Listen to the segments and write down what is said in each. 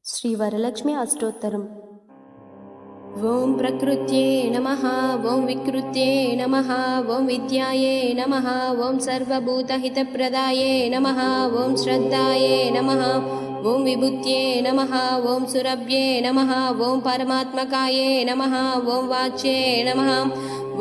श्री वरलक्ष्मी अष्टोत्तरम्। ओं प्रकृत्ये नमः, ओं विकृत्ये नमः, ओं विद्याये नमः, ओं सर्वभूतहितप्रदाये नमः, ओं श्रद्धाये नमः, ओं विभूत्ये नमः, ओं सुरभ्ये नमः, ओं परमात्मकाये नमः, ओं वाच्ये नमः,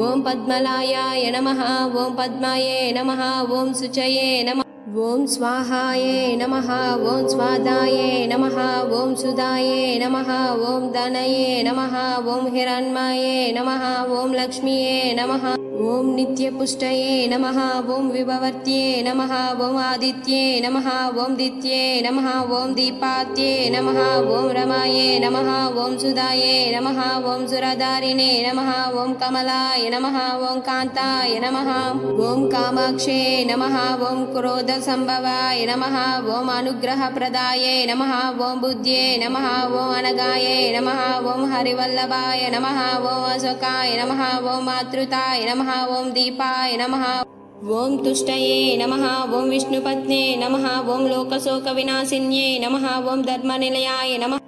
ओं पद्मलायाय नमः, ओं पद्माये नमः, ओं शुचये नमः, ओं स्वाहाये नमः, ओं स्वादाये नमः, ओं सुदाये नमः, ओं धनये नमः, ओं हिरण्मये नमः, ओं लक्ष्मीये नमः, ओं नित्यपुष्टये नमः, ओं विभवर्त्ये नमः, ओं आदित्ये नमः, ओं दित्ये नमः, ओं दीपात्ये नमः, ओं रमाये नमः, ओं सुदाये नमः, ओं सुरधारिणे नमः, ओं कमलाय नमः, ओं कान्ताय नमः, ओं कामाक्षे नमः, ओं क्रोधसंभवाय नमः, ओं अनुग्रहप्रदाये नमः, ओं बुद्ध्ये नमः, ओं अनगाये नमः, ओं हरिवल्लभाय नमः, ओं अशोकाय नमः, ओं मातृताय नमः, ओं दीपाय नमः, ओं तुष्टये नमः, ओं विष्णुपत्ने नमः, ओं लोकशोकविनाशिन्ये नमः, ओं धर्मनिलयाय नमः,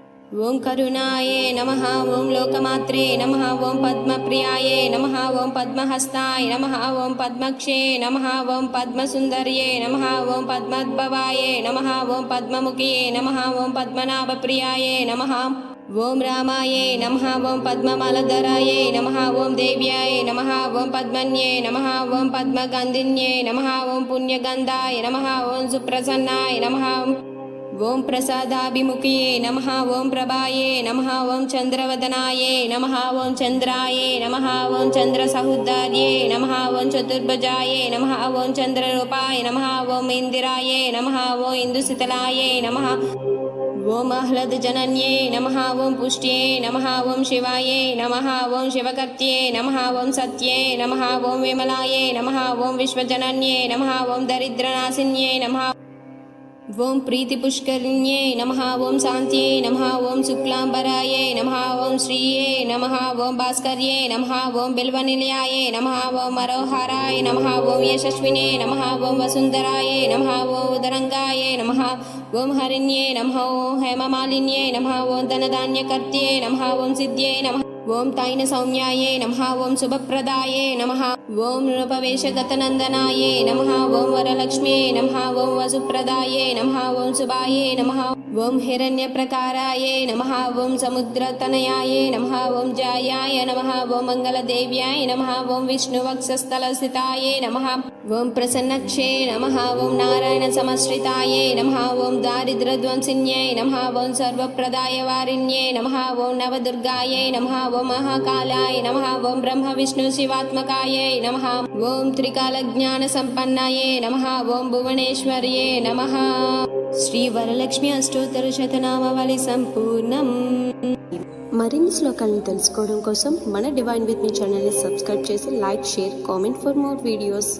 ओं करुणाये नमः, ओं लोकमात्रे नमः, ओं पद्मप्रियाये नमः, ओं पद्महस्ताय नमः, ओं पद्मक्षे नमः, ओं पद्मसुन्दर्ये नमः, ओं पद्मोद्भवाय नमः, ओं पद्ममुखिये नमः, ओं पद्मनाभप्रियाये नमः, ओं रामाये नमः, ओं पद्ममालधराये नमः, ओं देव्याय नमः, ओं पद्मन्ये नमः, ओं पद्मगन्धिन्ये नमः, ओं पुण्यगन्धाय नमः, ओं सुप्रसन्नाय नमः, ओं प्रसादाभिमुखिये नमः, ओं प्रभाये नमः, ओं चन्द्रवदनाये नमः, ओं चन्द्राये नमः, ओं चन्द्रसहोदर्ये नमः, ओं चतुर्भुजाये नमः, ओं चन्द्ररूपाय नमः, ओं इन्दिराये नमः, ओं इन्दुशीतलाये नमः, ओं आह्लादजनन्ये नमः, ओं पुष्ट्ये नमः, ओं शिवाये नमः, ओं शिवकर्त्ये नमः, ओं सत्ये नमः, ओं विमलाये नमः, ओं विश्वजनन्ये नमः, ओं दरिद्रनाशिन्ये नमः, ओं प्रीतिपुष्करिण्ये नमः, ओं शान्त्ये नमः, ओं शुक्लाम्बराये नमः, ओं श्रिये नमः, ओं भास्कर्ये नमः, ओं बिल्वनिलयाये नमः, ओं मनोहराय नमः, ओं यशस्विने नमः, ओं वसुन्धराये नमः, ओं उदरङ्गाये नमः, ओं हरिण्ये नमः, ओं हेममालिन्ये नमः, ओं धनधान्यकर्त्ये नमः, ओं सिद्ध्ये नमः, ओं तायनसौम्याये नमः, ओं शुभप्रदाये नमः, ओं नृपवेशगतनन्दनाये नमः, ओं वरलक्ष्म्ये नमः, ओं वसुप्रदाये नमः, ओं शुभाये नमः, ओं हिरण्यप्रकाराये नमः, ओं समुद्रतनयाये नमः, ओं जायाय नमः, ओं मङ्गलदेव्याय नमः, ओं विष्णुवक्षस्थलस्थिताये नमः, ओं प्रसन्नक्षे नमः, ओं नारायणसमाश्रिताये नमः, ओं दारिद्र्यध्वंसिन्ये नमः, ओं सर्वप्रदायवारिण्ये नमः, ओं नवदुर्गायै नमः, ओं महाकालाय नमः, ओं ब्रह्मविष्णुशिवात्मकायै नमः, ओं त्रिकालज्ञानसम्पन्नायै नमः, ओं भुवनेश्वर्ये नमः। श्री वरलक्ष्मी अष्टोत्तर शतनामावళి సంపూర్ణం। మరిన్ని శ్లోకాలను తెలుసుకోవడం కోసం మన డివైన్ విత్ మీ ఛానల్ని సబ్స్క్రైబ్ చేసి like, share, comment for more videos.